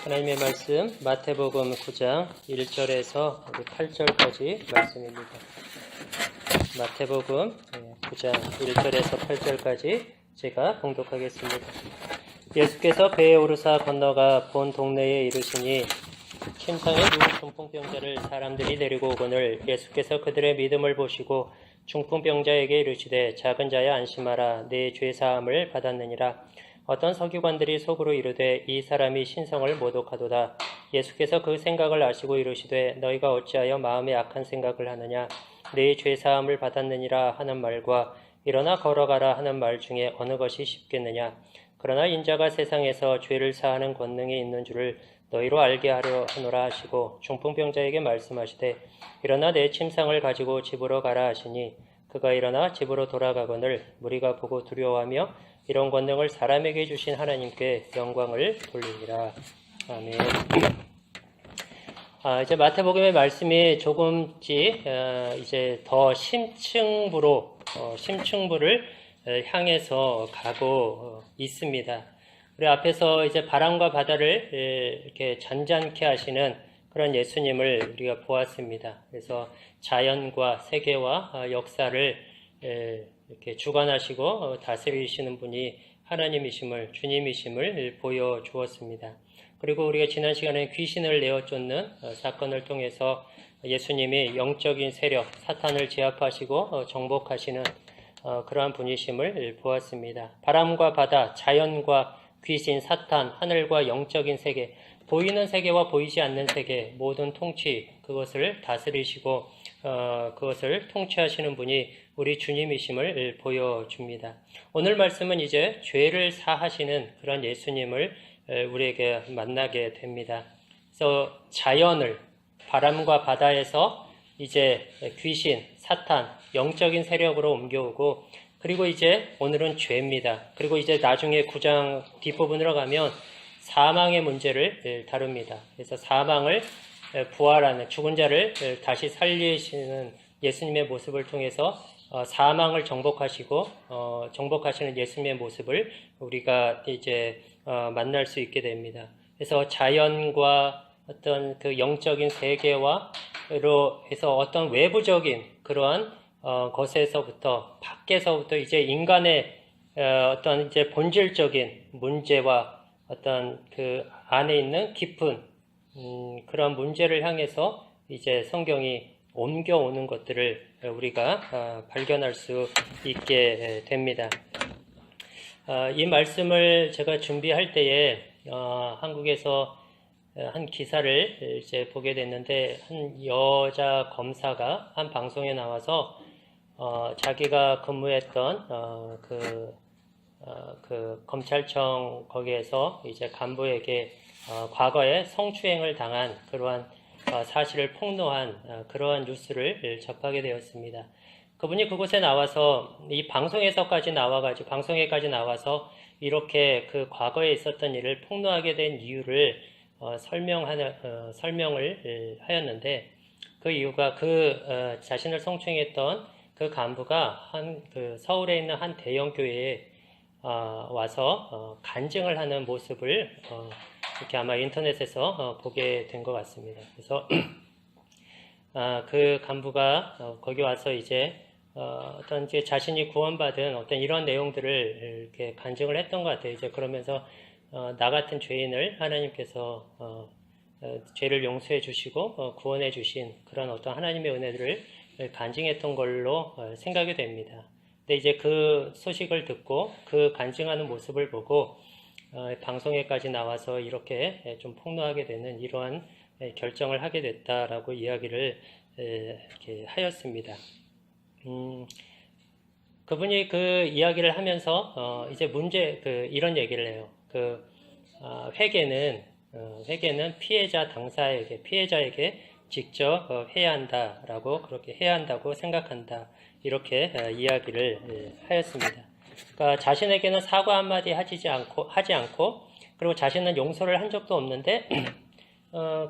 하나님의 말씀 마태복음 9장 1절에서 8절까지 말씀입니다. 마태복음 9장 1절에서 8절까지 제가 봉독하겠습니다. 예수께서 배에 오르사 건너가 본 동네에 이르시니 침상에 누운 중풍병자를 사람들이 데리고 오거늘 예수께서 그들의 믿음을 보시고 중풍병자에게 이르시되 작은 자야 안심하라 네 죄 사함을 받았느니라. 어떤 서기관들이 속으로 이르되 이 사람이 신성을 모독하도다. 예수께서 그 생각을 아시고 이르시되 너희가 어찌하여 마음에 악한 생각을 하느냐. 네 죄 사함을 받았느니라 하는 말과 일어나 걸어가라 하는 말 중에 어느 것이 쉽겠느냐. 그러나 인자가 세상에서 죄를 사하는 권능이 있는 줄을 너희로 알게 하려 하노라 하시고 중풍병자에게 말씀하시되 일어나 내 침상을 가지고 집으로 가라 하시니 그가 일어나 집으로 돌아가거늘 무리가 보고 두려워하며 이런 권능을 사람에게 주신 하나님께 영광을 돌리니라. 아멘. 이제 마태복음의 말씀이 조금씩 이제 더 심층부를 향해서 가고 있습니다. 우리 앞에서 이제 바람과 바다를 이렇게 잔잔케 하시는 그런 예수님을 우리가 보았습니다. 그래서 자연과 세계와 역사를 이렇게 주관하시고 다스리시는 분이 하나님이심을, 주님이심을 보여주었습니다. 그리고 우리가 지난 시간에 귀신을 내어 쫓는 사건을 통해서 예수님이 영적인 세력, 사탄을 제압하시고 정복하시는 그러한 분이심을 보았습니다. 바람과 바다, 자연과 귀신, 사탄, 하늘과 영적인 세계, 보이는 세계와 보이지 않는 세계, 모든 통치, 그것을 다스리시고 그것을 통치하시는 분이 우리 주님이심을 보여줍니다. 오늘 말씀은 이제 죄를 사하시는 그런 예수님을 우리에게 만나게 됩니다. 그래서 자연을 바람과 바다에서 이제 귀신, 사탄, 영적인 세력으로 옮겨오고 그리고 이제 오늘은 죄입니다. 그리고 이제 나중에 9장 뒷부분으로 가면 사망의 문제를 다룹니다. 그래서 사망을 부활하는 죽은 자를 다시 살리시는 예수님의 모습을 통해서 사망을 정복하시고 정복하시는 예수님의 모습을 우리가 이제 만날 수 있게 됩니다. 그래서 자연과 어떤 그 영적인 세계와로 해서 어떤 외부적인 그러한 것에서부터 밖에서부터 이제 인간의 어떤 이제 본질적인 문제와 어떤 그 안에 있는 깊은 그런 문제를 향해서 이제 성경이 옮겨오는 것들을 우리가 발견할 수 있게 됩니다. 이 말씀을 제가 준비할 때에 한국에서 한 기사를 이제 보게 됐는데 한 여자 검사가 한 방송에 나와서 자기가 근무했던 그 검찰청 거기에서 이제 간부에게 과거에 성추행을 당한 그러한 사실을 폭로한 그러한 뉴스를 접하게 되었습니다. 그분이 그곳에 나와서 이 방송에까지 나와서 이렇게 그 과거에 있었던 일을 폭로하게 된 이유를 설명을 하였는데 그 이유가 자신을 성추행했던 그 간부가 서울에 있는 한 대형 교회에 와서 간증을 하는 모습을 이렇게 아마 인터넷에서 보게 된 것 같습니다. 그래서 그 간부가 거기 와서 이제 어떤 이제 자신이 구원받은 어떤 이런 내용들을 이렇게 간증을 했던 것 같아요. 이제 그러면서 나 같은 죄인을 하나님께서 죄를 용서해 주시고 구원해 주신 그런 어떤 하나님의 은혜들을 간증했던 걸로 생각이 됩니다. 근데 이제 그 소식을 듣고 그 간증하는 모습을 보고 방송에까지 나와서 이렇게 좀 폭로하게 되는 이러한 결정을 하게 됐다라고 이야기를 이렇게 하였습니다. 그분이 그 이야기를 하면서 이제 이런 얘기를 해요. 회개는 피해자에게 직접 해야 한다라고 그렇게 해야 한다고 생각한다. 이렇게 이야기를 하였습니다. 그러니까 자신에게는 사과 한마디 하지 않고 그리고 자신은 용서를 한 적도 없는데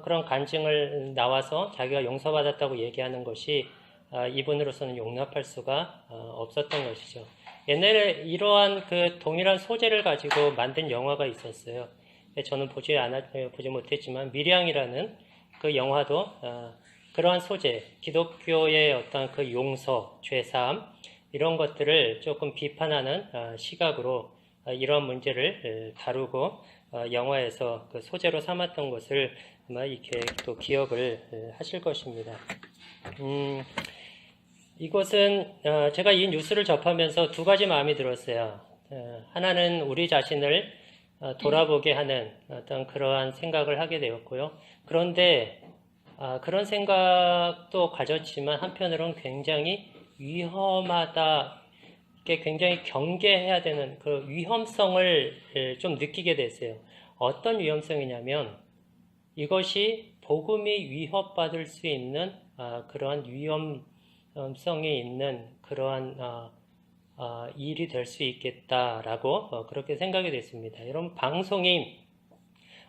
그런 간증을 나와서 자기가 용서받았다고 얘기하는 것이 이분으로서는 용납할 수가 없었던 것이죠. 옛날에 이러한 그 동일한 소재를 가지고 만든 영화가 있었어요. 저는 보지 못했지만 밀양이라는 그 영화도 그러한 소재, 기독교의 어떤 그 용서, 죄사함 이런 것들을 조금 비판하는 시각으로 이런 문제를 다루고 영화에서 그 소재로 삼았던 것을 아마 이렇게 또 기억을 하실 것입니다. 이것은 제가 이 뉴스를 접하면서 두 가지 마음이 들었어요. 하나는 우리 자신을 돌아보게 하는 어떤 그러한 생각을 하게 되었고요. 그런데 그런 생각도 가졌지만 한편으로는 굉장히 위험하다, 굉장히 경계해야 되는 그 위험성을 좀 느끼게 됐어요. 어떤 위험성이냐면 이것이 복음이 위협받을 수 있는 그러한 위험성이 있는 그러한 일이 될 수 있겠다라고 그렇게 생각이 됐습니다. 여러분, 방송이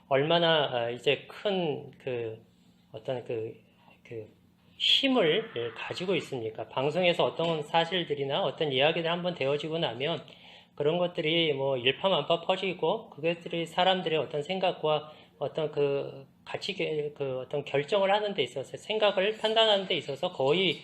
얼마나 이제 큰 어떤 힘을 가지고 있습니까? 방송에서 어떤 사실들이나 어떤 이야기들 한번 되어지고 나면 그런 것들이 뭐 일파만파 퍼지고 그것들이 사람들의 어떤 생각과 어떤 어떤 결정을 하는 데 있어서 생각을 판단하는 데 있어서 거의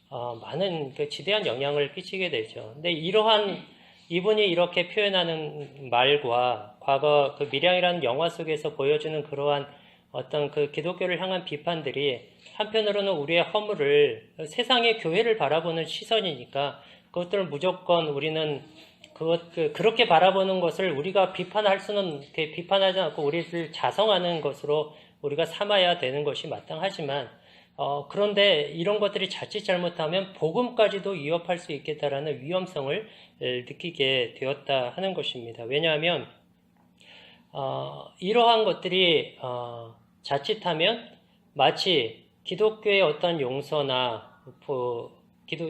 많은 지대한 영향을 끼치게 되죠. 근데 이분이 이렇게 표현하는 말과 과거 그 밀양이라는 영화 속에서 보여주는 그러한 어떤 그 기독교를 향한 비판들이 한편으로는 우리의 허물을 세상의 교회를 바라보는 시선이니까 그것들을 무조건 우리는 그렇게 바라보는 것을 우리가 비판하지 않고 우리를 자성하는 것으로 우리가 삼아야 되는 것이 마땅하지만 그런데 이런 것들이 자칫 잘못하면 복음까지도 위협할 수 있겠다라는 위험성을 느끼게 되었다 하는 것입니다. 왜냐하면 이러한 것들이 자칫하면 마치 기독교의 어떤 용서나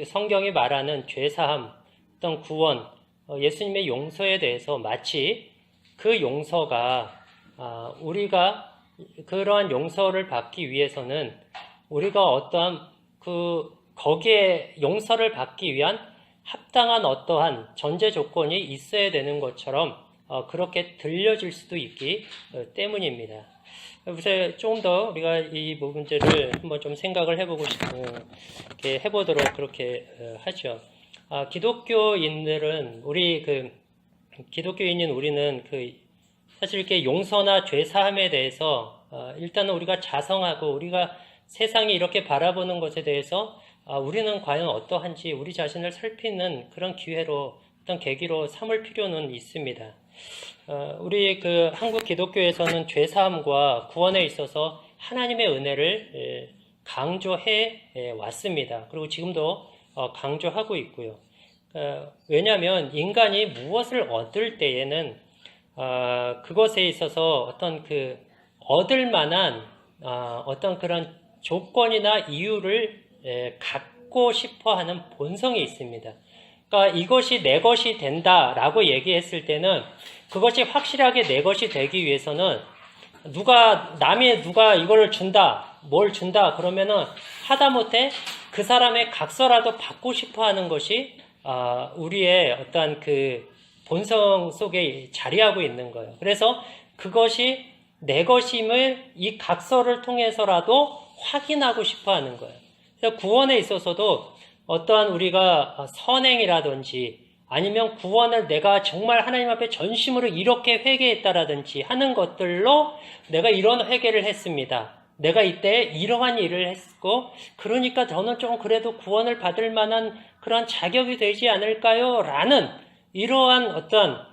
성경이 말하는 죄사함, 어떤 구원, 예수님의 용서에 대해서 마치 그 용서가 우리가 그러한 용서를 받기 위해서는 우리가 어떠한 거기에 용서를 받기 위한 합당한 어떠한 전제 조건이 있어야 되는 것처럼 그렇게 들려질 수도 있기 때문입니다. 그래서 조금 더 우리가 이 문제를 한번 좀 생각을 해보도록 그렇게 하죠. 기독교인들은 기독교인인 우리는 사실 이렇게 용서나 죄 사함에 대해서 일단은 우리가 자성하고 우리가 세상이 이렇게 바라보는 것에 대해서 우리는 과연 어떠한지 우리 자신을 살피는 그런 기회로 어떤 계기로 삼을 필요는 있습니다. 우리 한국 기독교에서는 죄 사함과 구원에 있어서 하나님의 은혜를 강조해 왔습니다. 그리고 지금도 강조하고 있고요. 왜냐하면 인간이 무엇을 얻을 때에는 그것에 있어서 어떤 얻을 만한 어떤 그런 조건이나 이유를 갖고 싶어 하는 본성이 있습니다. 그러니까 이것이 내 것이 된다라고 얘기했을 때는 그것이 확실하게 내 것이 되기 위해서는 누가 이거를 준다, 뭘 준다 그러면은 하다못해 그 사람의 각서라도 받고 싶어 하는 것이 우리의 어떤 본성 속에 자리하고 있는 거예요. 그래서 그것이 내 것임을 이 각서를 통해서라도 확인하고 싶어 하는 거예요. 그래서 구원에 있어서도 어떠한 우리가 선행이라든지 아니면 구원을 내가 정말 하나님 앞에 전심으로 이렇게 회개했다라든지 하는 것들로 내가 이런 회개를 했습니다. 내가 이때 이러한 일을 했고 그러니까 저는 좀 그래도 구원을 받을 만한 그런 자격이 되지 않을까요? 라는 이러한 어떤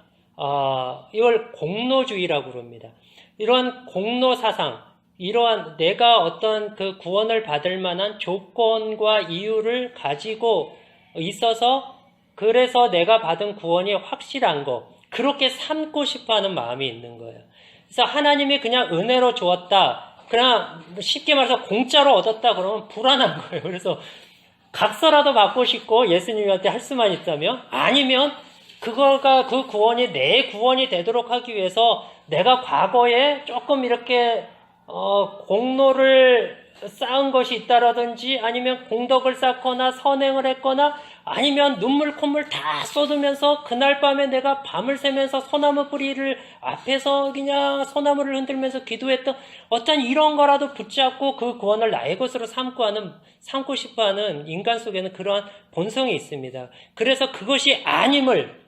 이걸 공로주의라고 그럽니다. 이러한 공로사상, 이러한 내가 어떤 구원을 받을 만한 조건과 이유를 가지고 있어서 그래서 내가 받은 구원이 확실한 거, 그렇게 삼고 싶어 하는 마음이 있는 거예요. 그래서 하나님이 그냥 은혜로 주었다, 그냥 쉽게 말해서 공짜로 얻었다 그러면 불안한 거예요. 그래서 각서라도 받고 싶고 예수님한테 할 수만 있다면, 아니면 그 구원이 내 구원이 되도록 하기 위해서 내가 과거에 조금 이렇게 공로를 쌓은 것이 있다라든지 아니면 공덕을 쌓거나 선행을 했거나 아니면 눈물 콧물 다 쏟으면서 그날 밤에 내가 밤을 새면서 소나무 뿌리를 앞에서 그냥 소나무를 흔들면서 기도했던 어떤 이런 거라도 붙잡고 그 구원을 나의 것으로 삼고 싶어하는 인간 속에는 그러한 본성이 있습니다. 그래서 그것이 아님을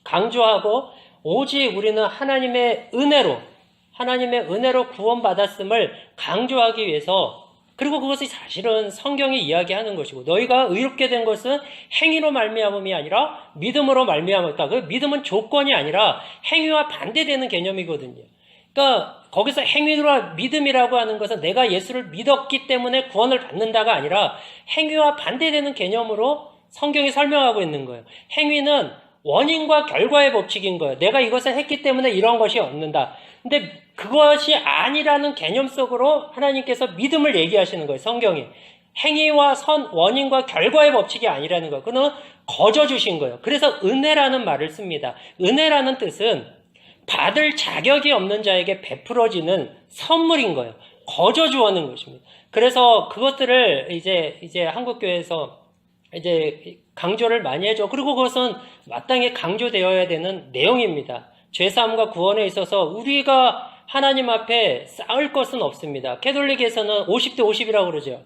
강조하고 오직 우리는 하나님의 은혜로 구원받았음을 강조하기 위해서, 그리고 그것이 사실은 성경이 이야기하는 것이고, 너희가 의롭게 된 것은 행위로 말미암음이 아니라 믿음으로 말미암았다. 그 믿음은 조건이 아니라 행위와 반대되는 개념이거든요. 그러니까 거기서 행위로 믿음이라고 하는 것은 내가 예수를 믿었기 때문에 구원을 받는다가 아니라 행위와 반대되는 개념으로 성경이 설명하고 있는 거예요. 행위는 원인과 결과의 법칙인 거예요. 내가 이것을 했기 때문에 이런 것이 얻는다. 근데 그것이 아니라는 개념 속으로 하나님께서 믿음을 얘기하시는 거예요. 성경이. 행위와 원인과 결과의 법칙이 아니라는 거예요. 그는 거저 주신 거예요. 그래서 은혜라는 말을 씁니다. 은혜라는 뜻은 받을 자격이 없는 자에게 베풀어지는 선물인 거예요. 거저 주어는 것입니다. 그래서 그것들을 이제 한국교회에서 이제 강조를 많이 해줘. 그리고 그것은 마땅히 강조되어야 되는 내용입니다. 죄사함과 구원에 있어서 우리가 하나님 앞에 쌓을 것은 없습니다. 캐톨릭에서는 50대 50이라고 그러죠.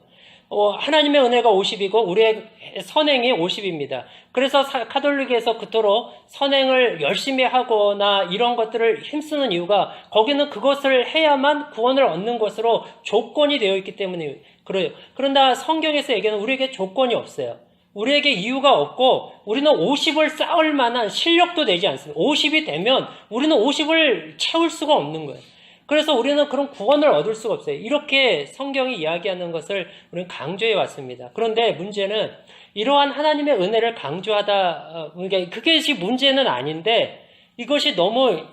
하나님의 은혜가 50이고 우리의 선행이 50입니다. 그래서 카톨릭에서 그토록 선행을 열심히 하거나 이런 것들을 힘쓰는 이유가 거기는 그것을 해야만 구원을 얻는 것으로 조건이 되어 있기 때문에 그래요. 그런데 성경에서 얘기하는 우리에게 조건이 없어요. 우리에게 이유가 없고 우리는 50을 쌓을 만한 실력도 되지 않습니다. 50이 되면 우리는 50을 채울 수가 없는 거예요. 그래서 우리는 그런 구원을 얻을 수가 없어요. 이렇게 성경이 이야기하는 것을 우리는 강조해 왔습니다. 그런데 문제는 이러한 하나님의 은혜를 강조하다, 그것이 문제는 아닌데 이것이 너무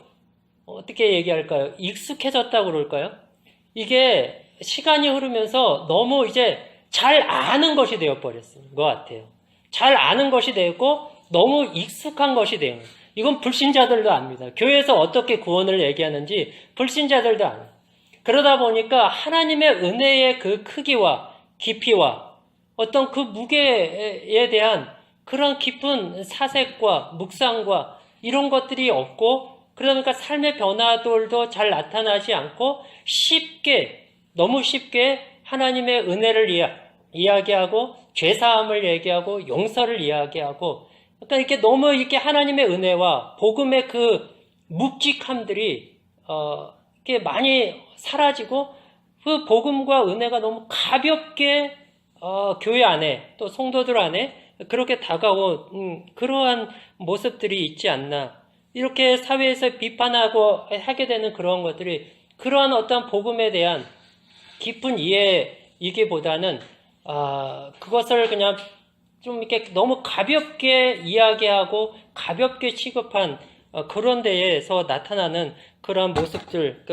어떻게 얘기할까요? 익숙해졌다고 그럴까요? 이게 시간이 흐르면서 너무 이제 잘 아는 것이 되어버렸는 것 같아요. 잘 아는 것이 되고 너무 익숙한 것이 되는 거예요. 이건 불신자들도 압니다. 교회에서 어떻게 구원을 얘기하는지 불신자들도 압니다. 그러다 보니까 하나님의 은혜의 그 크기와 깊이와 어떤 그 무게에 대한 그런 깊은 사색과 묵상과 이런 것들이 없고, 그러니까 삶의 변화들도 잘 나타나지 않고 너무 쉽게 하나님의 은혜를 이야기하고 죄사함을 얘기하고 용서를 이야기하고, 그러니까 이렇게 너무 이렇게 하나님의 은혜와 복음의 그 묵직함들이 이렇게 많이 사라지고 그 복음과 은혜가 너무 가볍게 교회 안에 또 성도들 안에 그렇게 다가온 그러한 모습들이 있지 않나. 이렇게 사회에서 비판하고 하게 되는 그런 것들이 그러한 어떤 복음에 대한 깊은 이해이기보다는 그것을 그냥 좀 이렇게 너무 가볍게 이야기하고 가볍게 취급한 그런 데에서 나타나는 그런 모습들,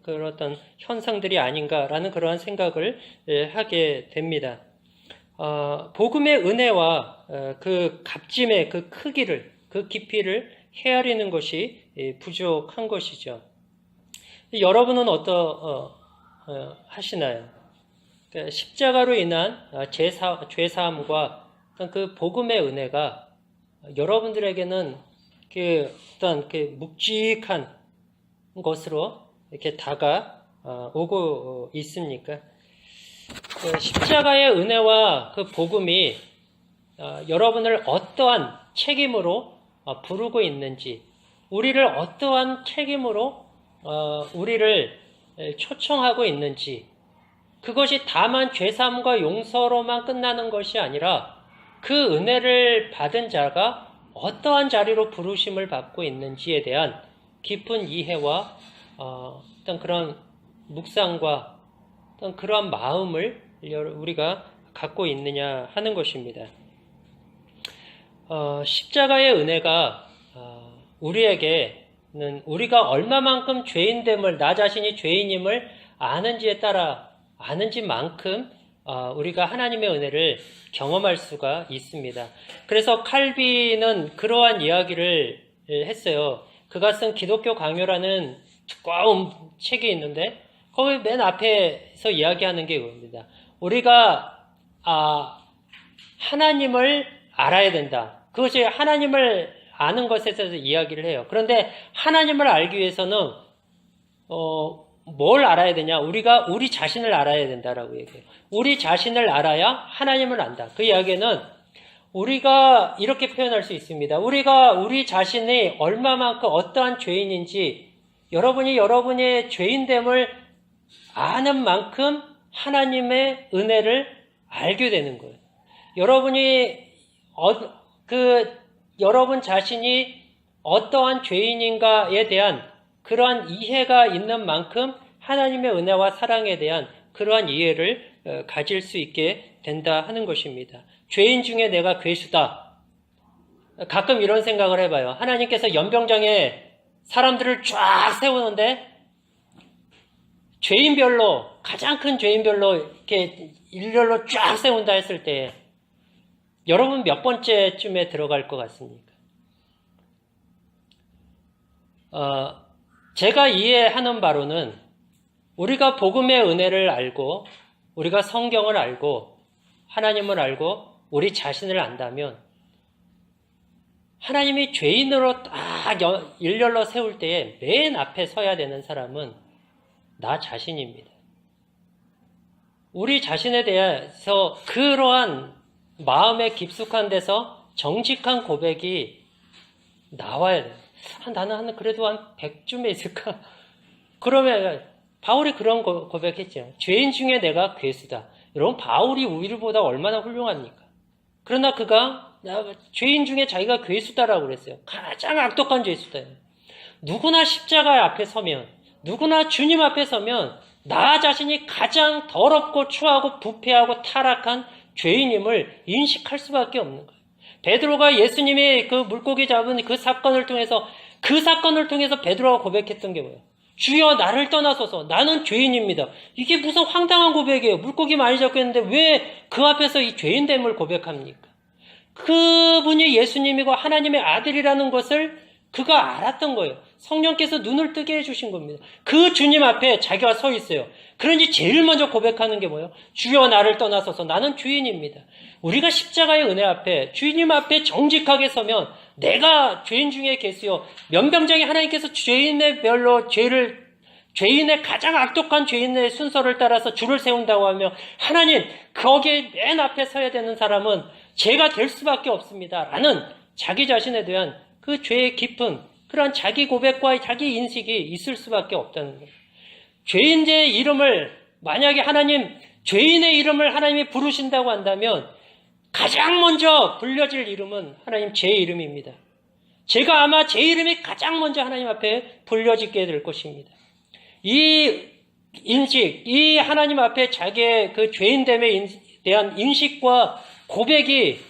그런 어떤 현상들이 아닌가라는 그러한 생각을 하게 됩니다. 복음의 은혜와 그 값짐의 그 크기를, 그 깊이를 헤아리는 것이 부족한 것이죠. 여러분은 하시나요? 십자가로 인한 죄사함과 그 복음의 은혜가 여러분들에게는 어떤 묵직한 것으로 이렇게 다가오고 있습니까? 십자가의 은혜와 그 복음이 여러분을 어떠한 책임으로 부르고 있는지, 우리를 어떠한 책임으로 우리를 초청하고 있는지, 그것이 다만 죄사함과 용서로만 끝나는 것이 아니라 그 은혜를 받은 자가 어떠한 자리로 부르심을 받고 있는지에 대한 깊은 이해와 어떤 그런 묵상과 어떤 그런 마음을 우리가 갖고 있느냐 하는 것입니다. 십자가의 은혜가 우리에게는 우리가 얼마만큼 죄인됨을, 나 자신이 죄인임을 아는지 만큼 우리가 하나님의 은혜를 경험할 수가 있습니다. 그래서 칼빈은 그러한 이야기를 했어요. 그가 쓴 기독교 강요라는 두꺼운 책이 있는데 거기 맨 앞에서 이야기하는 게 그겁니다. 우리가 하나님을 알아야 된다. 그것이 하나님을 아는 것에 대해서 이야기를 해요. 그런데 하나님을 알기 위해서는 뭘 알아야 되냐? 우리가 우리 자신을 알아야 된다라고 얘기해요. 우리 자신을 알아야 하나님을 안다. 그 이야기는 우리가 이렇게 표현할 수 있습니다. 우리가 우리 자신이 얼마만큼 어떠한 죄인인지 여러분의 죄인됨을 아는 만큼 하나님의 은혜를 알게 되는 거예요. 여러분 자신이 어떠한 죄인인가에 대한 그러한 이해가 있는 만큼 하나님의 은혜와 사랑에 대한 그러한 이해를 가질 수 있게 된다 하는 것입니다. 죄인 중에 내가 괴수다. 가끔 이런 생각을 해봐요. 하나님께서 연병장에 사람들을 쫙 세우는데 죄인별로, 가장 큰 죄인별로 이렇게 일렬로 쫙 세운다 했을 때 여러분 몇 번째쯤에 들어갈 것 같습니까? 제가 이해하는 바로는 우리가 복음의 은혜를 알고 우리가 성경을 알고 하나님을 알고 우리 자신을 안다면 하나님이 죄인으로 딱 일렬로 세울 때에 맨 앞에 서야 되는 사람은 나 자신입니다. 우리 자신에 대해서 그러한 마음의 깊숙한 데서 정직한 고백이 나와야 돼요. 나는 그래도 한 100쯤에 있을까? 그러면 바울이 그런 고백했죠. 죄인 중에 내가 괴수다. 여러분 바울이 우리보다 얼마나 훌륭합니까? 그러나 그가 죄인 중에 자기가 괴수다라고 그랬어요. 가장 악독한 죄수다. 누구나 십자가 앞에 서면 누구나 주님 앞에 서면 나 자신이 가장 더럽고 추하고 부패하고 타락한 죄인임을 인식할 수밖에 없는 거예요. 베드로가 예수님이 그 물고기 잡은 그 사건을 통해서 베드로가 고백했던 게 뭐예요? 주여 나를 떠나소서 나는 죄인입니다. 이게 무슨 황당한 고백이에요. 물고기 많이 잡고 했는데 왜 그 앞에서 이 죄인됨을 고백합니까? 그분이 예수님이고 하나님의 아들이라는 것을 그가 알았던 거예요. 성령께서 눈을 뜨게 해주신 겁니다. 그 주님 앞에 자기가 서 있어요. 그런지 제일 먼저 고백하는 게 뭐예요? 주여 나를 떠나소서 나는 죄인입니다. 우리가 십자가의 은혜 앞에 주님 앞에 정직하게 서면 내가 죄인 중에 계시요 면병장에 하나님께서 죄인의 가장 악독한 죄인의 순서를 따라서 줄을 세운다고 하며 하나님 거기에 맨 앞에 서야 되는 사람은 제가 될 수밖에 없습니다. 라는 자기 자신에 대한 그 죄의 깊은 그러한 자기 고백과 자기 인식이 있을 수밖에 없다는 거예요. 죄인의 이름을 만약에 죄인의 이름을 하나님이 부르신다고 한다면 가장 먼저 불려질 이름은 하나님 제 이름입니다. 제가 아마 제 이름이 가장 먼저 하나님 앞에 불려지게 될 것입니다. 이 인식, 이 하나님 앞에 자기의 그 죄인됨에 대한 인식과 고백이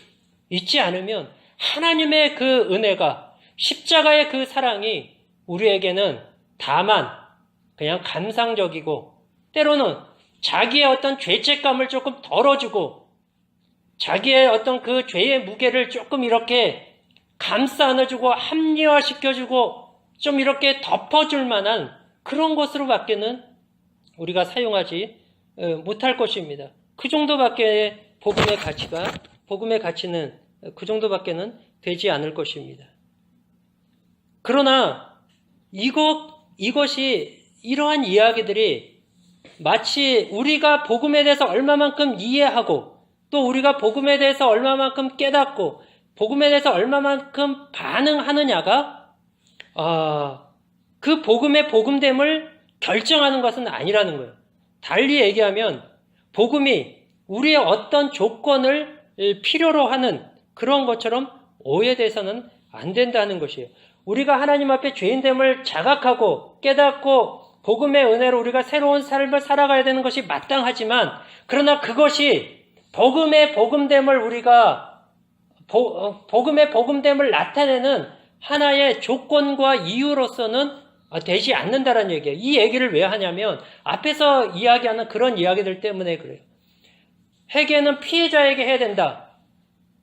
있지 않으면 하나님의 그 은혜가 십자가의 그 사랑이 우리에게는 다만 그냥 감상적이고 때로는 자기의 어떤 죄책감을 조금 덜어주고 자기의 어떤 그 죄의 무게를 조금 이렇게 감싸 안아주고 합리화시켜주고 좀 이렇게 덮어줄 만한 그런 것으로밖에는 우리가 사용하지 못할 것입니다. 그 정도밖에 복음의 가치는 그 정도밖에는 되지 않을 것입니다. 그러나 이것이 이러한 이야기들이 마치 우리가 복음에 대해서 얼마만큼 이해하고 또 우리가 복음에 대해서 얼마만큼 깨닫고 복음에 대해서 얼마만큼 반응하느냐가 그 복음의 복음됨을 결정하는 것은 아니라는 거예요. 달리 얘기하면 복음이 우리의 어떤 조건을 필요로 하는 그런 것처럼 오해돼서는 안 된다는 것이에요. 우리가 하나님 앞에 죄인됨을 자각하고 깨닫고 복음의 은혜로 우리가 새로운 삶을 살아가야 되는 것이 마땅하지만 그러나 그것이 복음의 복음됨을 나타내는 하나의 조건과 이유로서는 되지 않는다는 얘기예요. 이 얘기를 왜 하냐면 앞에서 이야기하는 그런 이야기들 때문에 그래요. 회개는 피해자에게 해야 된다.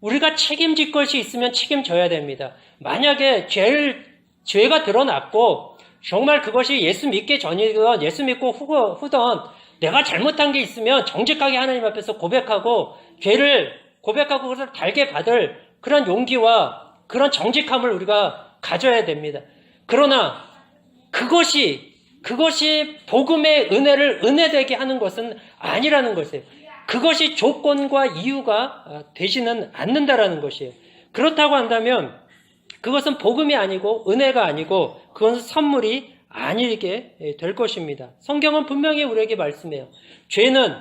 우리가 책임질 것이 있으면 책임져야 됩니다. 만약에 죄가 드러났고 정말 그것이 예수 믿기 전이건 예수 믿고 후던 내가 잘못한 게 있으면 정직하게 하나님 앞에서 고백하고 죄를 고백하고 그것을 달게 받을 그런 용기와 그런 정직함을 우리가 가져야 됩니다. 그러나 그것이 복음의 은혜를 은혜되게 하는 것은 아니라는 것이에요. 그것이 조건과 이유가 되지는 않는다라는 것이에요. 그렇다고 한다면 그것은 복음이 아니고 은혜가 아니고 그것은 선물이 아니게 될 것입니다. 성경은 분명히 우리에게 말씀해요. 죄는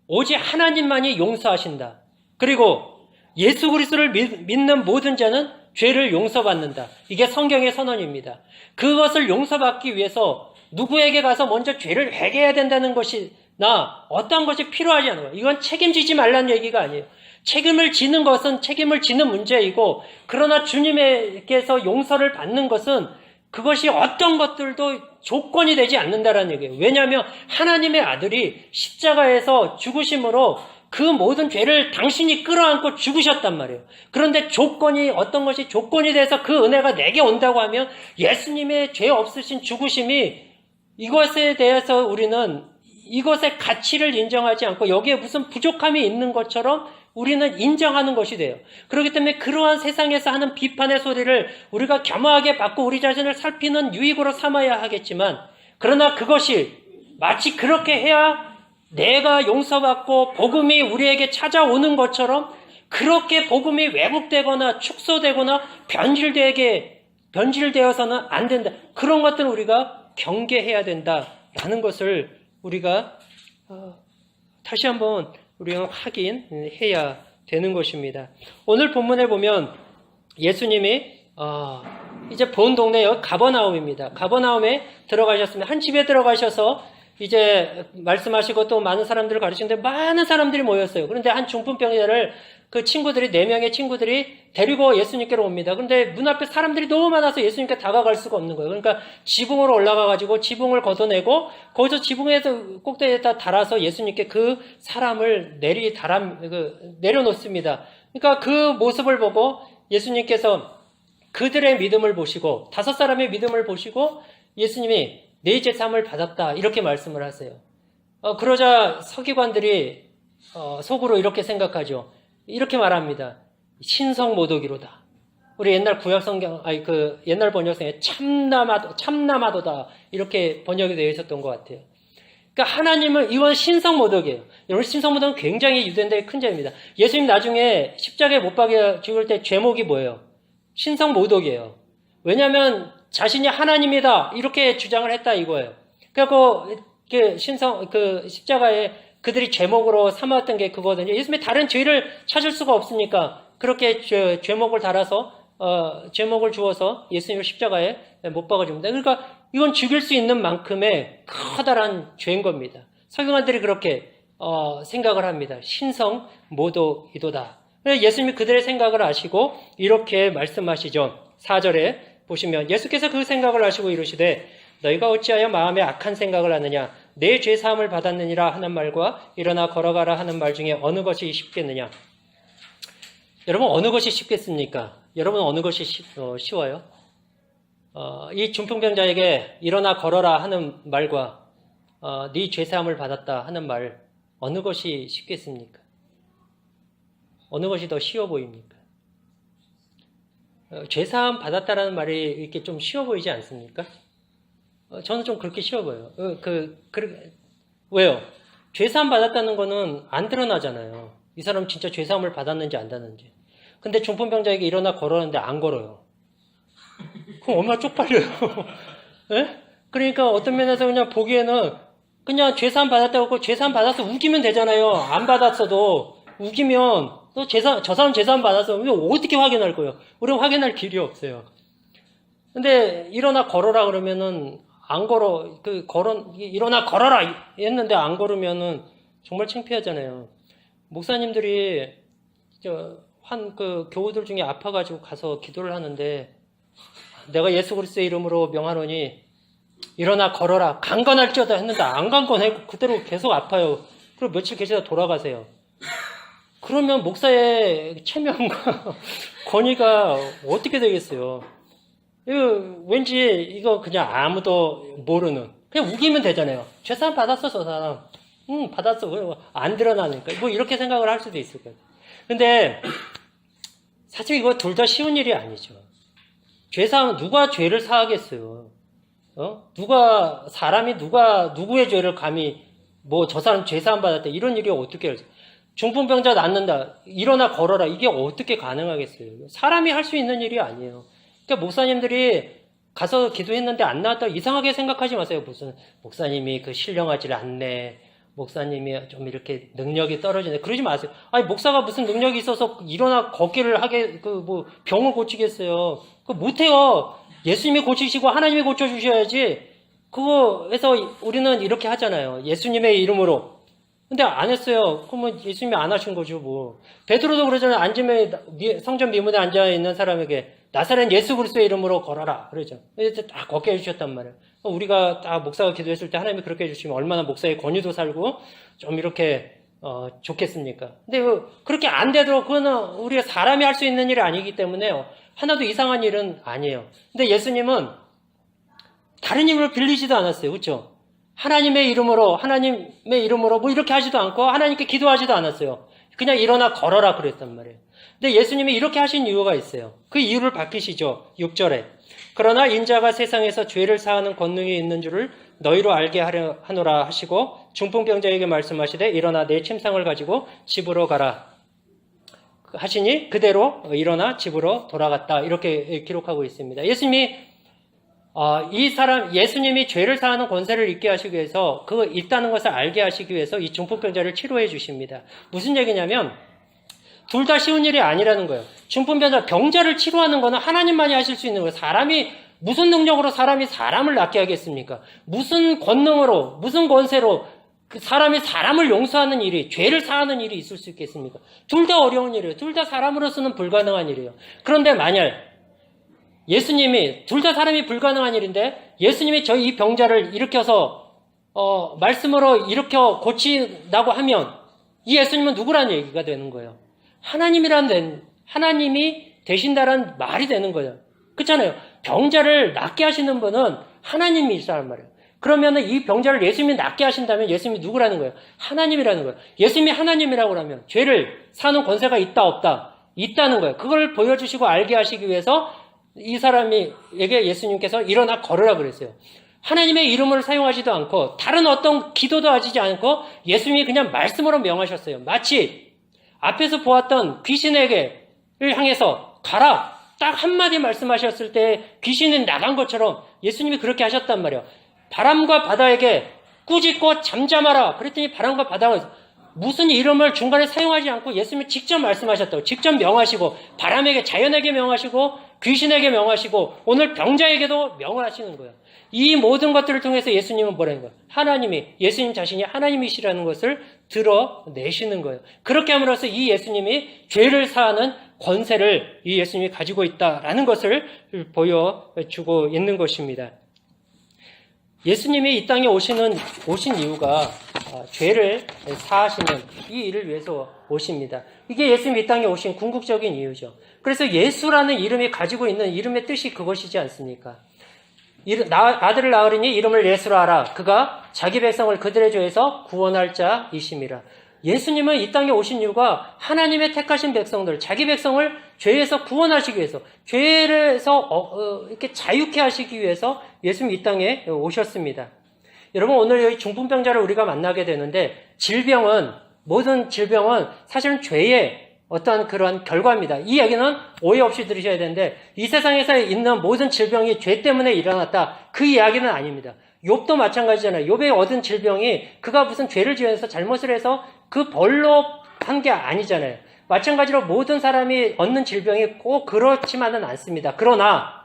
오직 하나님만이 용서하신다. 그리고 예수 그리스도를 믿는 모든 자는 죄를 용서받는다. 이게 성경의 선언입니다. 그것을 용서받기 위해서 누구에게 가서 먼저 죄를 회개해야 된다는 것이나 어떤 것이 필요하지 않은 거예요. 이건 책임지지 말라는 얘기가 아니에요. 책임을 지는 것은 책임을 지는 문제이고, 그러나 주님께서 용서를 받는 것은 그것이 어떤 것들도 조건이 되지 않는다라는 얘기예요. 왜냐하면 하나님의 아들이 십자가에서 죽으심으로 그 모든 죄를 당신이 끌어안고 죽으셨단 말이에요. 그런데 어떤 것이 조건이 돼서 그 은혜가 내게 온다고 하면 예수님의 죄 없으신 죽으심이 이것에 대해서 우리는 이것의 가치를 인정하지 않고 여기에 무슨 부족함이 있는 것처럼 우리는 인정하는 것이 돼요. 그렇기 때문에 그러한 세상에서 하는 비판의 소리를 우리가 겸허하게 받고 우리 자신을 살피는 유익으로 삼아야 하겠지만, 그러나 그것이 마치 그렇게 해야 내가 용서받고 복음이 우리에게 찾아오는 것처럼 그렇게 복음이 왜곡되거나 축소되거나 변질되어서는 안 된다. 그런 것들은 우리가 경계해야 된다라는 것을 우리가 다시 한번 우리가 확인해야 되는 것입니다. 오늘 본문에 보면 예수님이 이제 본 동네 가버나움입니다. 가버나움에 들어가셨습니다. 한 집에 들어가셔서 이제 말씀하시고 또 많은 사람들을 가르치는데 많은 사람들이 모였어요. 그런데 한 중풍병자를 그 친구들이 4명의 친구들이 데리고 예수님께로 옵니다. 그런데 문 앞에 사람들이 너무 많아서 예수님께 다가갈 수가 없는 거예요. 그러니까 지붕으로 올라가가지고 지붕을 걷어내고 거기서 지붕에서 꼭대기에다 달아서 예수님께 그 사람을 내려놓습니다. 그러니까 그 모습을 보고 예수님께서 그들의 믿음을 보시고 5사람의 믿음을 보시고 예수님이 네 제사함을 받았다 이렇게 말씀을 하세요. 그러자 서기관들이 속으로 이렇게 생각하죠. 이렇게 말합니다. 신성모독이로다. 우리 옛날 구약성경, 옛날 번역성에 참나마도다 이렇게 번역이 되어 있었던 것 같아요. 그러니까 하나님은 이건 신성모독이에요. 여러분 신성모독은 굉장히 유대인들의 큰 죄입니다. 예수님 나중에 십자가에 못 박혀 죽을 때 죄목이 뭐예요? 신성모독이에요. 왜냐하면 자신이 하나님이다 이렇게 주장을 했다 이거예요. 그래서 십자가에 그들이 제목으로 삼았던 게 그거거든요. 예수님이 다른 죄를 찾을 수가 없으니까 그렇게 제목을 달아서 제목을 주어서 예수님을 십자가에 못 박아줍니다. 그러니까 이건 죽일 수 있는 만큼의 커다란 죄인 겁니다. 서기관들이 그렇게 생각을 합니다. 신성모독이도다. 예수님이 그들의 생각을 아시고 이렇게 말씀하시죠. 4절에 보시면 예수께서 그 생각을 아시고 이르시되 너희가 어찌하여 마음에 악한 생각을 하느냐 내 죄사함을 받았느니라 하는 말과 일어나 걸어가라 하는 말 중에 어느 것이 쉽겠느냐. 여러분 어느 것이 쉽겠습니까? 여러분 어느 것이 쉬워요? 이 중풍병자에게 일어나 걸어라 하는 말과 네 죄사함을 받았다 하는 말 어느 것이 쉽겠습니까? 어느 것이 더 쉬워 보입니까? 죄사함 받았다라는 말이 이렇게 좀 쉬워 보이지 않습니까? 저는 좀 그렇게 쉬워 보여요. 왜요? 죄사함 받았다는 거는 안 드러나잖아요. 이 사람 진짜 죄사함을 받았는지 안 받았는지. 근데 중풍병자에게 일어나 걸었는데 안 걸어요. 그럼 얼마나 쪽팔려요. 네? 그러니까 어떤 면에서 그냥 보기에는 그냥 죄사함 받았다고 죄사함 받아서 우기면 되잖아요. 안 받았어도 우기면 또 저 사람 죄사함 받아서 어떻게 확인할 거예요? 우리는 확인할 길이 없어요. 근데 일어나 걸어라 그러면은 안 걸어. 일어나 걸어라 했는데 안 걸으면은 정말 창피하잖아요. 목사님들이 교우들 중에 아파가지고 가서 기도를 하는데 내가 예수 그리스도의 이름으로 명하노니 일어나 걸어라. 강건할지어다 했는데 안 강건해. 그대로 계속 아파요. 그리고 며칠 계시다 돌아가세요. 그러면 목사의 체면과 권위가 어떻게 되겠어요? 이거 왠지 이거 그냥 아무도 모르는, 그냥 우기면 되잖아요. 죄사함 받았어, 저 사람. 응, 받았어. 안 드러나니까. 뭐 이렇게 생각을 할 수도 있을 거예요. 근데 사실 이거 둘 다 쉬운 일이 아니죠. 죄사함은 누가 죄를 사하겠어요? 사람이 누구의 죄를 감히, 뭐 저 사람 죄사함 받았다. 이런 일이 어떻게 해요? 중풍병자 낫는다. 일어나 걸어라. 이게 어떻게 가능하겠어요? 사람이 할 수 있는 일이 아니에요. 그러니까 목사님들이 가서 기도했는데 안 나왔다고 이상하게 생각하지 마세요. 무슨 목사님이 신령하지 않네. 목사님이 좀 이렇게 능력이 떨어지네. 그러지 마세요. 아니, 목사가 무슨 능력이 있어서 일어나 걷기를 하게, 병을 고치겠어요. 못해요. 예수님이 고치시고 하나님이 고쳐주셔야지. 그거에서 우리는 이렇게 하잖아요. 예수님의 이름으로. 근데 안 했어요. 그러면 예수님이 안 하신 거죠, 뭐. 베드로도 그러잖아요. 성전 미문에 앉아있는 사람에게 나사렛 예수 그리스도의 이름으로 걸어라. 그러죠. 그래서 딱 걷게 해주셨단 말이에요. 우리가 딱 목사가 기도했을 때 하나님이 그렇게 해주시면 얼마나 목사의 권위도 살고 좀 이렇게 좋겠습니까? 근데 그렇게 안 되도록 그거는 우리가 사람이 할 수 있는 일이 아니기 때문에요. 하나도 이상한 일은 아니에요. 근데 예수님은 다른 이름을 빌리지도 않았어요. 그렇죠? 하나님의 이름으로 뭐 이렇게 하지도 않고 하나님께 기도하지도 않았어요. 그냥 일어나 걸어라 그랬단 말이에요. 근데 예수님이 이렇게 하신 이유가 있어요. 그 이유를 밝히시죠. 6절에. 그러나 인자가 세상에서 죄를 사하는 권능이 있는 줄을 너희로 알게 하노라 하시고 중풍병자에게 말씀하시되 일어나 내 침상을 가지고 집으로 가라 하시니 그대로 일어나 집으로 돌아갔다. 이렇게 기록하고 있습니다. 예수님이 죄를 사하는 권세를 잊게 하시기 위해서 있다는 것을 알게 하시기 위해서 이 중풍병자를 치료해 주십니다. 무슨 얘기냐면 둘 다 쉬운 일이 아니라는 거예요. 병자를 치료하는 거는 하나님만이 하실 수 있는 거예요. 사람이 무슨 능력으로 사람을 낫게 하겠습니까? 무슨 권능으로, 무슨 권세로 사람이 사람을 용서하는 일이, 죄를 사하는 일이 있을 수 있겠습니까? 둘 다 어려운 일이에요. 둘 다 사람으로서는 불가능한 일이에요. 그런데 만약 예수님이, 둘 다 사람이 불가능한 일인데 예수님이 이 병자를 일으켜서 말씀으로 일으켜 고친다고 하면 이 예수님은 누구란 얘기가 되는 거예요. 하나님이 되신다라는 말이 되는 거예요. 그렇잖아요. 병자를 낫게 하시는 분은 하나님이시란 말이에요. 그러면 이 병자를 예수님이 낫게 하신다면 예수님이 누구라는 거예요? 하나님이라는 거예요. 예수님이 하나님이라고 하면 죄를 사는 권세가 있다 없다? 있다는 거예요. 그걸 보여주시고 알게 하시기 위해서 이 사람에게 예수님께서 일어나 걸으라 그랬어요. 하나님의 이름을 사용하지도 않고 다른 어떤 기도도 하지 않고 예수님이 그냥 말씀으로 명하셨어요. 마치 앞에서 보았던 귀신에게를 향해서 가라. 딱 한마디 말씀하셨을 때 귀신은 나간 것처럼 예수님이 그렇게 하셨단 말이에요. 바람과 바다에게 꾸짖고 잠잠하라. 그랬더니 바람과 바다가 무슨 이름을 중간에 사용하지 않고 예수님이 직접 말씀하셨다고. 직접 명하시고 바람에게, 자연에게 명하시고 귀신에게 명하시고 오늘 병자에게도 명을 하시는 거예요. 이 모든 것들을 통해서 예수님은 뭐라는 거예요? 예수님 자신이 하나님이시라는 것을 드러내시는 거예요. 그렇게 함으로써 이 예수님이 죄를 사하는 권세를 이 예수님이 가지고 있다라는 것을 보여주고 있는 것입니다. 예수님이 이 땅에 오신 이유가 죄를 사하시는 이 일을 위해서 오십니다. 이게 예수님이 이 땅에 오신 궁극적인 이유죠. 그래서 예수라는 이름이 가지고 있는 이름의 뜻이 그것이지 않습니까? 아들을 낳으리니 이름을 예수라 하라. 그가 자기 백성을 그들의 죄에서 구원할 자이심이라. 예수님은 이 땅에 오신 이유가 하나님의 택하신 백성들, 자기 백성을 죄에서 구원하시기 위해서, 죄에서 이렇게 자유케 하시기 위해서 예수님 이 땅에 오셨습니다. 여러분, 오늘 여기 중풍병자를 우리가 만나게 되는데 모든 질병은 사실은 죄의 어떠한 그러한 결과입니다. 이 얘기는 오해 없이 들으셔야 되는데 이 세상에서 있는 모든 질병이 죄 때문에 일어났다. 그 이야기는 아닙니다. 욥도 마찬가지잖아요. 욥이 얻은 질병이 그가 무슨 죄를 지어서 잘못을 해서 그 벌로 한 게 아니잖아요. 마찬가지로 모든 사람이 얻는 질병이 꼭 그렇지만은 않습니다. 그러나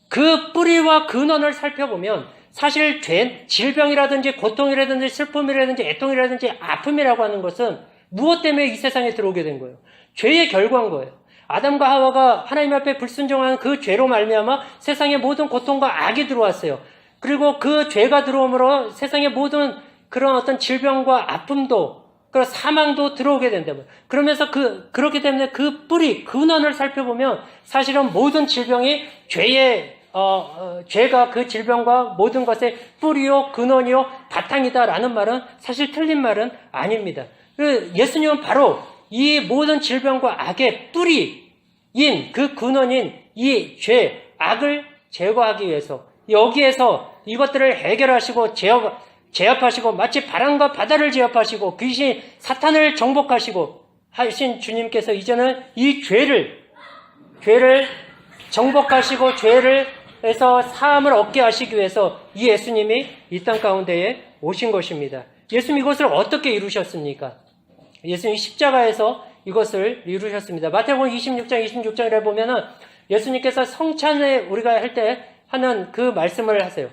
그 뿌리와 근원을 살펴보면 사실 질병이라든지 고통이라든지 슬픔이라든지 애통이라든지 아픔이라고 하는 것은 무엇 때문에 이 세상에 들어오게 된 거예요? 죄의 결과인 거예요. 아담과 하와가 하나님 앞에 불순종한 그 죄로 말미암아 세상의 모든 고통과 악이 들어왔어요. 그리고 그 죄가 들어옴으로 세상의 모든 그런 어떤 질병과 아픔도, 그리고 사망도 들어오게 된다고요. 그러면서 그렇기 때문에 그 뿌리, 근원을 살펴보면 사실은 모든 질병이 죄의 죄가 그 질병과 모든 것의 뿌리요, 근원이요, 바탕이다라는 말은 사실 틀린 말은 아닙니다. 예수님은 바로 이 모든 질병과 악의 뿌리인 그 근원인 이 죄, 악을 제거하기 위해서 여기에서 이것들을 해결하시고 제압하시고 마치 바람과 바다를 제압하시고 귀신 사탄을 정복하시고 하신 주님께서 이제는 이 죄를 정복하시고 죄를 해서 사함을 얻게 하시기 위해서 이 예수님이 이 땅 가운데에 오신 것입니다. 예수님 이것을 어떻게 이루셨습니까? 예수님이 십자가에서 이것을 이루셨습니다. 마태복음 26장 26절에 보면은 예수님께서 성찬에 우리가 할 때 하는 그 말씀을 하세요.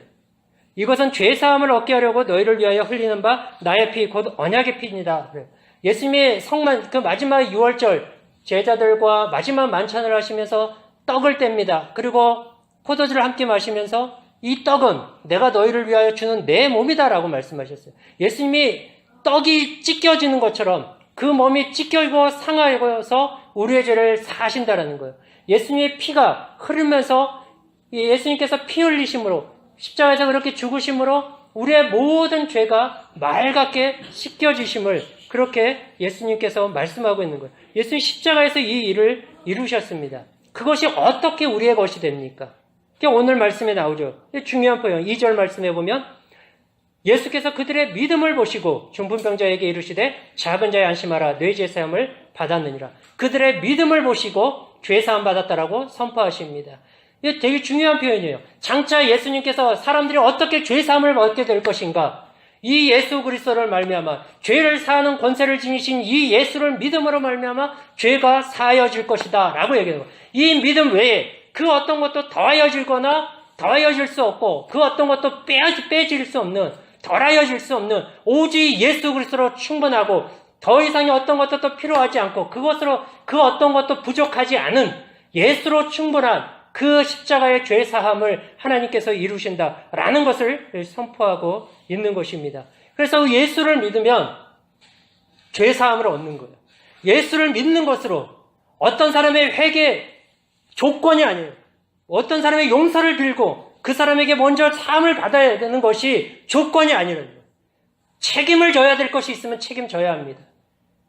이것은 죄 사함을 얻게 하려고 너희를 위하여 흘리는 바 나의 피 곧 언약의 피입니다. 예수님이 그 마지막 6월절 제자들과 마지막 만찬을 하시면서 떡을 뗍니다. 그리고 포도주를 함께 마시면서 이 떡은 내가 너희를 위하여 주는 내 몸이다라고 말씀하셨어요. 예수님이 떡이 찢겨지는 것처럼 그 몸이 찢겨지고 상하여서 우리의 죄를 사하신다라는 거예요. 예수님의 피가 흐르면서 예수님께서 피 흘리심으로 십자가에서 그렇게 죽으심으로 우리의 모든 죄가 맑게 씻겨지심을 그렇게 예수님께서 말씀하고 있는 거예요. 예수님 십자가에서 이 일을 이루셨습니다. 그것이 어떻게 우리의 것이 됩니까? 오늘 말씀에 나오죠. 중요한 포인트 2절 말씀에 보면 예수께서 그들의 믿음을 보시고 중풍병자에게 이르시되 작은 자의 안심하라 뇌 제사함을 받았느니라. 그들의 믿음을 보시고 죄사함 받았다라고 선포하십니다. 이게 되게 중요한 표현이에요. 장차 예수님께서 사람들이 어떻게 죄사함을 얻게 될 것인가? 이 예수 그리스도를 말미암아 죄를 사하는 권세를 지니신 이 예수를 믿음으로 말미암아 죄가 사하여질 것이다 라고 얘기해요. 이 믿음 외에 그 어떤 것도 더하여질거나 더하여질 수 없고 그 어떤 것도 빼질 수 없는 덜하여질 수 없는 오직 예수 그리스도로 충분하고 더 이상의 어떤 것도 또 필요하지 않고 그것으로 그 어떤 것도 부족하지 않은 예수로 충분한 그 십자가의 죄 사함을 하나님께서 이루신다라는 것을 선포하고 있는 것입니다. 그래서 예수를 믿으면 죄 사함을 얻는 거예요. 예수를 믿는 것으로 어떤 사람의 회개 조건이 아니에요. 어떤 사람의 용서를 빌고 그 사람에게 먼저 사함을 받아야 되는 것이 조건이 아니라는 거예요. 책임을 져야 될 것이 있으면 책임져야 합니다.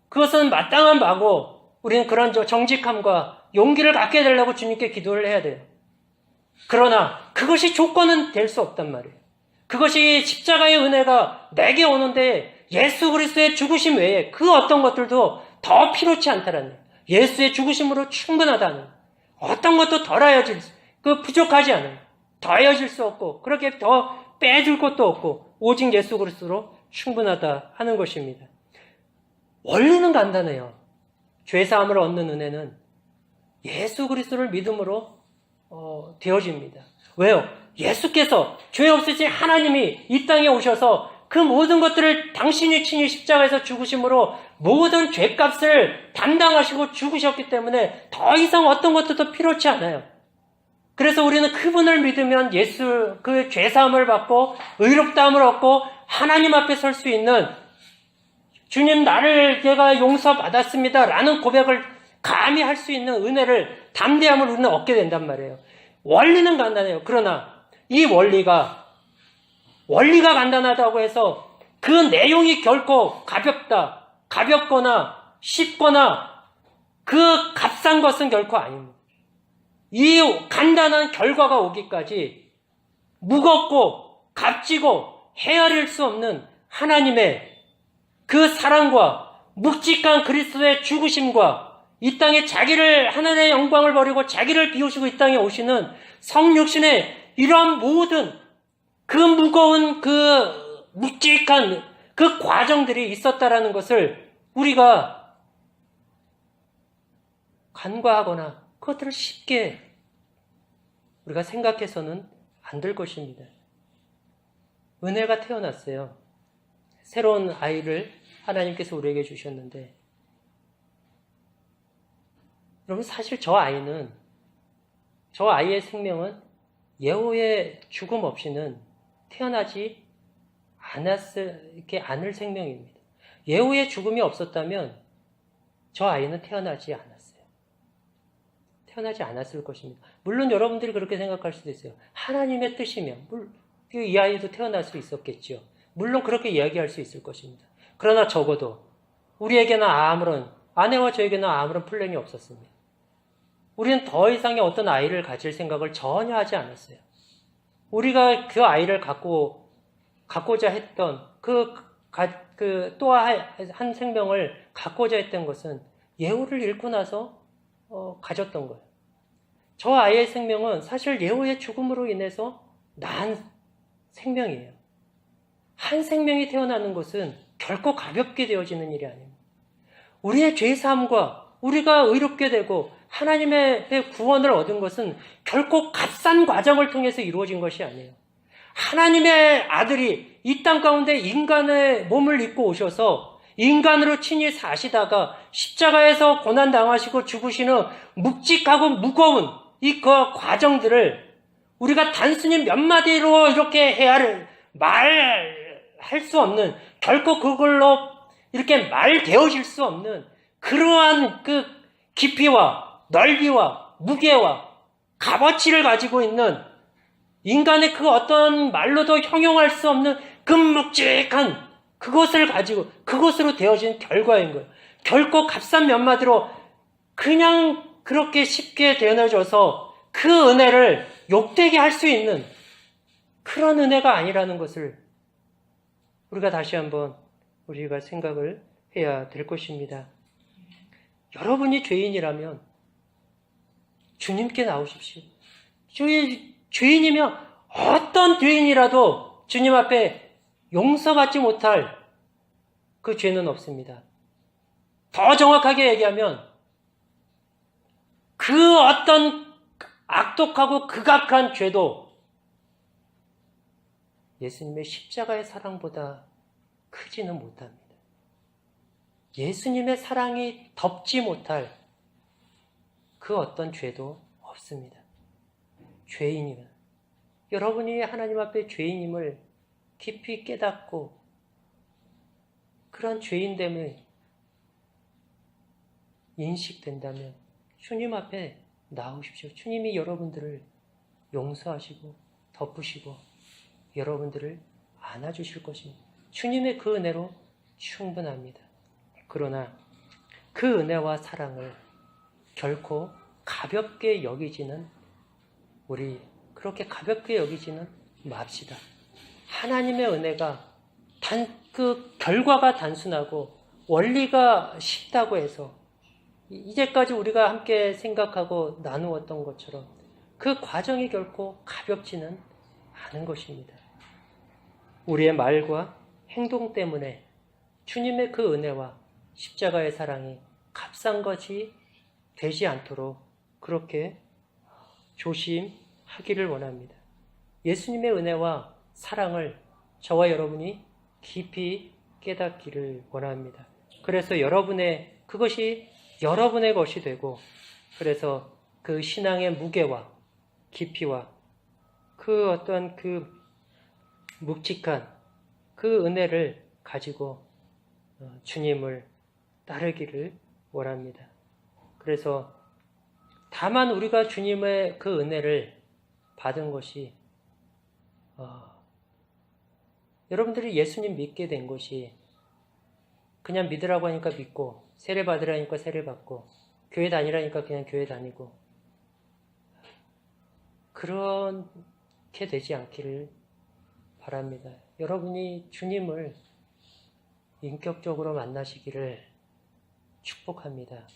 그것은 마땅한 바고 우리는 그런 정직함과 용기를 갖게 되려고 주님께 기도를 해야 돼요. 그러나 그것이 조건은 될 수 없단 말이에요. 그것이 십자가의 은혜가 내게 오는데 예수 그리스도의 죽으심 외에 그 어떤 것들도 더 필요치 않다라는 거예요. 예수의 죽으심으로 충분하다는 어떤 것도 부족하지 않아요. 더해질 수 없고 그렇게 더 빼줄 것도 없고 오직 예수 그리스도로 충분하다 하는 것입니다. 원리는 간단해요. 죄사함을 얻는 은혜는 예수 그리스도를 믿음으로 되어집니다. 왜요? 예수께서 죄 없으신 하나님이 이 땅에 오셔서 그 모든 것들을 당신이 친히 십자가에서 죽으심으로 모든 죄값을 담당하시고 죽으셨기 때문에 더 이상 어떤 것도 더 필요치 않아요. 그래서 우리는 그분을 믿으면 예수 그 죄사함을 받고 의롭다함을 얻고 하나님 앞에 설 수 있는 주님 나를 제가 용서받았습니다 라는 고백을 감히 할 수 있는 은혜를 담대함을 우리는 얻게 된단 말이에요. 원리는 간단해요. 그러나 이 원리가 간단하다고 해서 그 내용이 결코 가볍거나 쉽거나 그 값싼 것은 결코 아닙니다. 이 간단한 결과가 오기까지 무겁고 값지고 헤아릴 수 없는 하나님의 그 사랑과 묵직한 그리스도의 죽으심과 이 땅에 하나님의 영광을 버리고 자기를 비우시고 이 땅에 오시는 성육신의 이러한 모든 그 무거운 그 묵직한 그 과정들이 있었다라는 것을 우리가 간과하거나 그것들을 쉽게 우리가 생각해서는 안 될 것입니다. 은혜가 태어났어요. 새로운 아이를 하나님께서 우리에게 주셨는데 여러분 사실 저 아이의 생명은 예후의 죽음 없이는 태어나지 않을 생명입니다. 예후의 죽음이 없었다면 저 아이는 태어나지 않았어요. 태어나지 않았을 것입니다. 물론 여러분들이 그렇게 생각할 수도 있어요. 하나님의 뜻이면 이 아이도 태어날 수 있었겠죠. 물론 그렇게 이야기할 수 있을 것입니다. 그러나 적어도 우리에게는 아내와 저에게는 아무런 플랜이 없었습니다. 우리는 더 이상의 어떤 아이를 가질 생각을 전혀 하지 않았어요. 우리가 그 아이를 갖고자 했던 또 한 생명을 갖고자 했던 것은 예후를 잃고 나서 가졌던 거예요. 저 아이의 생명은 사실 예후의 죽음으로 인해서 난 생명이에요. 한 생명이 태어나는 것은 결코 가볍게 되어지는 일이 아닙니다. 우리의 죄사함과 우리가 의롭게 되고 하나님의 구원을 얻은 것은 결코 값싼 과정을 통해서 이루어진 것이 아니에요. 하나님의 아들이 이 땅 가운데 인간의 몸을 입고 오셔서 인간으로 친히 사시다가 십자가에서 고난당하시고 죽으시는 묵직하고 무거운 그 과정들을 우리가 단순히 몇 마디로 이렇게 말할 수 없는, 결코 그걸로 이렇게 말되어질 수 없는 그러한 그 깊이와 넓이와 무게와 값어치를 가지고 있는 인간의 그 어떤 말로도 형용할 수 없는 그 묵직한 그것으로 되어진 결과인 거예요. 결코 값싼 몇 마디로 그냥 그렇게 쉽게 되어져서 그 은혜를 욕되게 할 수 있는 그런 은혜가 아니라는 것을 우리가 다시 한번 우리가 생각을 해야 될 것입니다. 여러분이 죄인이라면 주님께 나오십시오. 죄인이면 어떤 죄인이라도 주님 앞에 용서받지 못할 그 죄는 없습니다. 더 정확하게 얘기하면 그 어떤 악독하고 극악한 죄도 예수님의 십자가의 사랑보다 크지는 못합니다. 예수님의 사랑이 덮지 못할 그 어떤 죄도 없습니다. 죄인이면 여러분이 하나님 앞에 죄인임을 깊이 깨닫고 그런 죄인됨을 인식된다면 주님 앞에 나오십시오. 주님이 여러분들을 용서하시고 덮으시고 여러분들을 안아주실 것입니다. 주님의 그 은혜로 충분합니다. 그러나 그 은혜와 사랑을 결코 가볍게 여기지는 그렇게 가볍게 여기지는 맙시다. 하나님의 은혜가 그 결과가 단순하고 원리가 쉽다고 해서 이제까지 우리가 함께 생각하고 나누었던 것처럼 그 과정이 결코 가볍지는 않은 것입니다. 우리의 말과 행동 때문에 주님의 그 은혜와 십자가의 사랑이 값싼 것이 되지 않도록 그렇게 조심하기를 원합니다. 예수님의 은혜와 사랑을 저와 여러분이 깊이 깨닫기를 원합니다. 그래서 그것이 여러분의 것이 되고, 그래서 그 신앙의 무게와 깊이와 그 어떤 그 묵직한 그 은혜를 가지고 주님을 따르기를 원합니다. 그래서 다만 우리가 주님의 그 은혜를 받은 것이 여러분들이 예수님 믿게 된 것이 그냥 믿으라고 하니까 믿고 세례 받으라니까 세례 받고 교회 다니라니까 그냥 교회 다니고 그렇게 되지 않기를 바랍니다. 여러분이 주님을 인격적으로 만나시기를 축복합니다.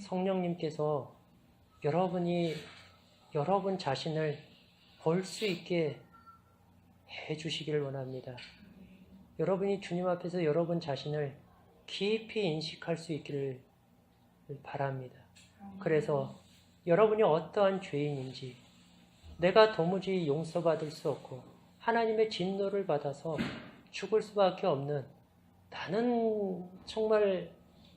성령님께서 여러분 자신을 볼 수 있게 해주시기를 원합니다. 여러분이 주님 앞에서 여러분 자신을 깊이 인식할 수 있기를 바랍니다. 그래서 여러분이 어떠한 죄인인지, 내가 도무지 용서받을 수 없고 하나님의 진노를 받아서 죽을 수밖에 없는, 나는 정말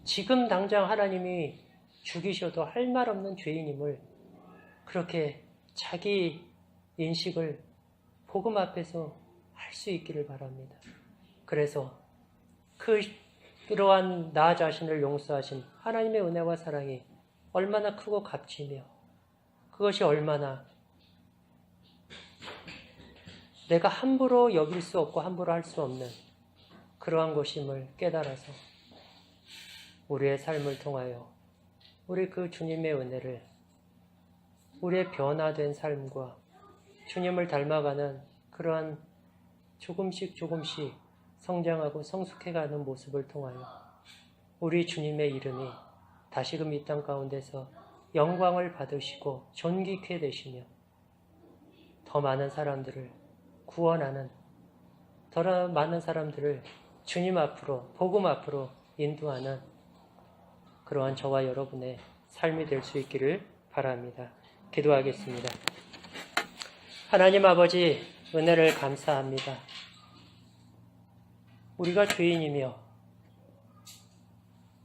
지금 당장 하나님이 죽이셔도 할 말 없는 죄인임을 그렇게 자기 인식을 복음 앞에서 할 수 있기를 바랍니다. 그래서 그러한 나 자신을 용서하신 하나님의 은혜와 사랑이 얼마나 크고 값지며 그것이 얼마나 내가 함부로 여길 수 없고 함부로 할 수 없는 그러한 것임을 깨달아서 우리의 삶을 통하여 우리 그 주님의 은혜를 우리의 변화된 삶과 주님을 닮아가는 그러한 조금씩 성장하고 성숙해가는 모습을 통하여 우리 주님의 이름이 다시금 이 땅 가운데서 영광을 받으시고 존귀케 되시며 더 많은 사람들을 구원하는 더 많은 사람들을 주님 앞으로 복음 앞으로 인도하는 그러한 저와 여러분의 삶이 될 수 있기를 바랍니다. 기도하겠습니다. 하나님 아버지 은혜를 감사합니다. 우리가 죄인이며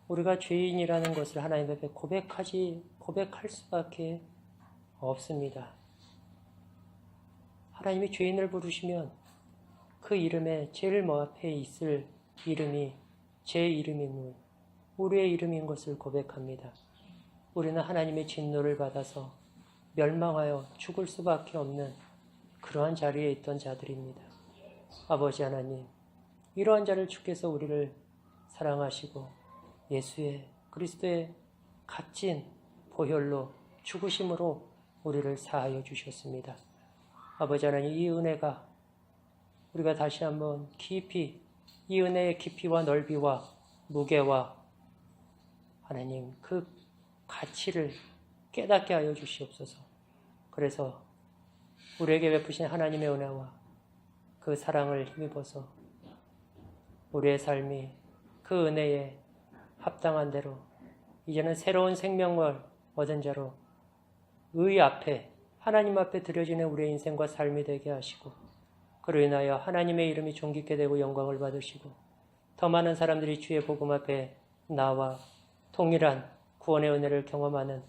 우리가 죄인이라는 것을 하나님 앞에 고백할 수밖에 없습니다. 하나님이 죄인을 부르시면 그 이름에 제일 앞에 있을 이름이 제 이름이므로 우리의 이름인 것을 고백합니다. 우리는 하나님의 진노를 받아서 멸망하여 죽을 수밖에 없는 그러한 자리에 있던 자들입니다. 아버지 하나님, 이러한 자를 주께서 우리를 사랑하시고 예수의 그리스도의 값진 보혈로 죽으심으로 우리를 사하여 주셨습니다. 아버지 하나님, 이 은혜가 우리가 다시 한번 깊이 이 은혜의 깊이와 넓이와 무게와 하나님 그 가치를 깨닫게 하여 주시옵소서. 그래서 우리에게 베푸신 하나님의 은혜와 그 사랑을 힘입어서 우리의 삶이 그 은혜에 합당한 대로 이제는 새로운 생명을 얻은 자로 의 앞에 하나님 앞에 드려지는 우리의 인생과 삶이 되게 하시고 그로 인하여 하나님의 이름이 존귀케 되고 영광을 받으시고 더 많은 사람들이 주의 복음 앞에 나와 동일한 구원의 은혜를 경험하는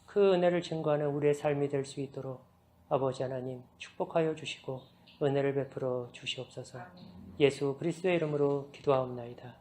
그 은혜를 증거하는 우리의 삶이 될 수 있도록 아버지 하나님 축복하여 주시고 은혜를 베풀어 주시옵소서. 예수 그리스도의 이름으로 기도하옵나이다.